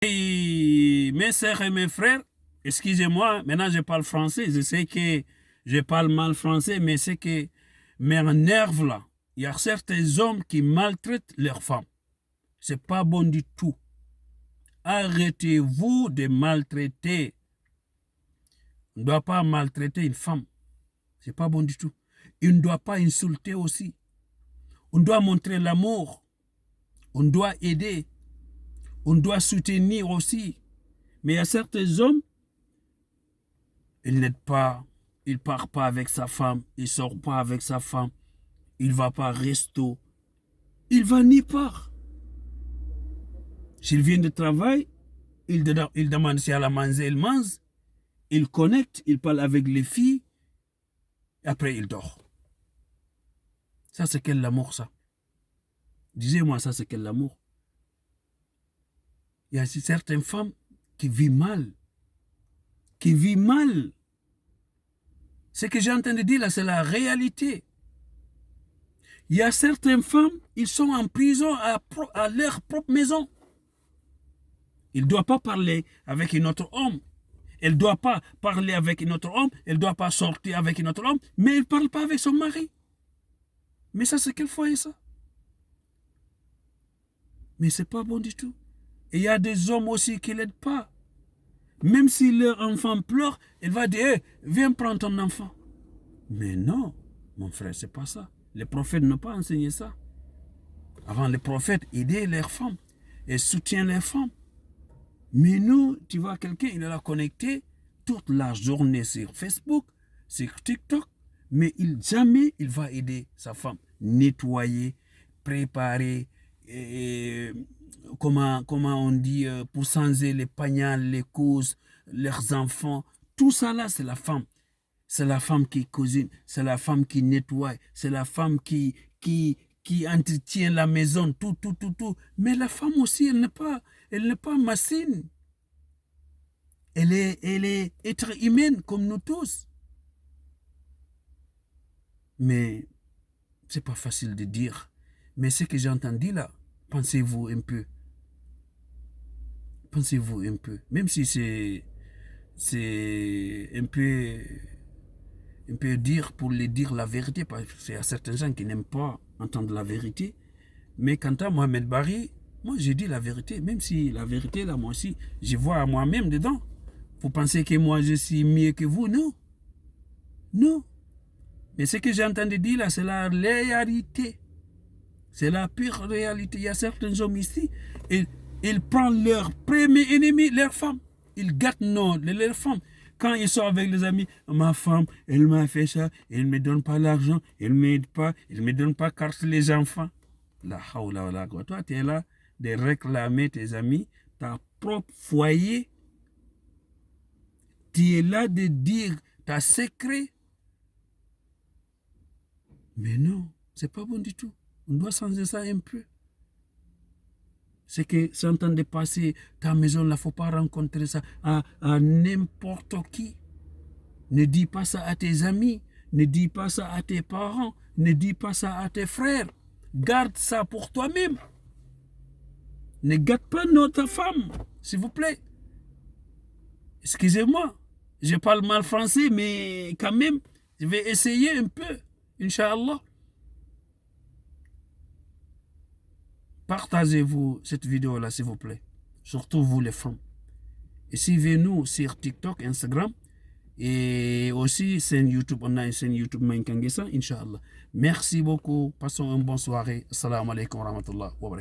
Et mes sœurs et mes frères, excusez-moi, maintenant je parle français, je sais que je parle mal français, mais c'est que m'énerve là. Il y a certains hommes qui maltraitent leurs femmes. C'est pas bon du tout. Arrêtez-vous de maltraiter. On ne doit pas maltraiter une femme. C'est pas bon du tout. Il ne doit pas insulter aussi. On doit montrer l'amour. On doit aider. On doit soutenir aussi. Mais il y a certains hommes, ils n'aident pas, il ne part pas avec sa femme, il ne sort pas avec sa femme, il ne va pas au resto, il va n'y part. S'il vient de travail, il demande si elle a mangé, il mange, il connecte, il parle avec les filles, et après il dort. Ça c'est quel amour ça? Disez-moi ça c'est quel amour? Il y a certaines femmes qui vivent mal. Qui vivent mal. Ce que j'ai entendu dire là, c'est la réalité. Il y a certaines femmes, ils sont en prison à leur propre maison. Il ne doit pas parler avec un autre homme. Elle ne doit pas parler avec un autre homme. Elle ne doit pas sortir avec un autre homme. Mais elle ne parle pas avec son mari. Mais ça, c'est quelle foyer ça? Mais ce n'est pas bon du tout. Et il y a des hommes aussi qui ne l'aident pas. Même si leur enfant pleure, elle va dire, hey, viens prendre ton enfant. Mais non, mon frère, ce n'est pas ça. Les prophètes n'ont pas enseigné ça. Avant, les prophètes aidaient leurs femmes et soutiennent les femmes. Mais nous, tu vois, quelqu'un, il est là connecté toute la journée sur Facebook, sur TikTok, mais jamais il va aider sa femme. Nettoyer, préparer, comment on dit, pour changer les pagnales, les couches, leurs enfants. Tout ça là, c'est la femme. C'est la femme qui cuisine, c'est la femme qui nettoie, c'est la femme qui entretient la maison, tout. Mais la femme aussi, elle n'est pas machine. Elle est être humaine comme nous tous. Mais c'est pas facile de dire. Mais ce que j'ai entendu là, pensez-vous un peu. Pensez-vous un peu. Même si c'est un peu dire pour les dire la vérité, parce qu'il y a certains gens qui n'aiment pas entendre la vérité. Mais quant à Mohamed Bari, moi j'ai dit la vérité, même si la vérité là, moi aussi, je vois moi-même dedans. Vous pensez que moi je suis mieux que vous? Non. Non. Mais ce que j'ai entendu dire là, c'est la réalité. C'est la pure réalité. Il y a certains hommes ici, ils prennent leur premier ennemi, leur femme. Ils gâtent leur femme. Quand ils sont avec les amis, ma femme, elle m'a fait ça, elle ne me donne pas l'argent, elle ne m'aide pas, elle ne me donne pas carte les enfants. La hawla wa la quwwata. Toi, tu es là de réclamer tes amis, ta propre foyer. Tu es là de dire ta secret. Mais non, c'est pas bon du tout. On doit changer ça un peu. C'est que c'est en train de passer ta maison, il ne faut pas rencontrer ça à n'importe qui. Ne dis pas ça à tes amis, ne dis pas ça à tes parents, ne dis pas ça à tes frères. Garde ça pour toi-même. Ne gâte pas notre femme, s'il vous plaît. Excusez-moi, je parle mal français, mais quand même, je vais essayer un peu, Inch'Allah. Partagez-vous cette vidéo-là, s'il vous plaît. Surtout vous, les femmes. Et suivez-nous sur TikTok, Instagram et aussi chaîne YouTube. On a une chaîne YouTube Mankangesa, Inch'Allah. Merci beaucoup. Passons une bonne soirée. Assalamu alaikum wa rahmatullah wa barakatuh.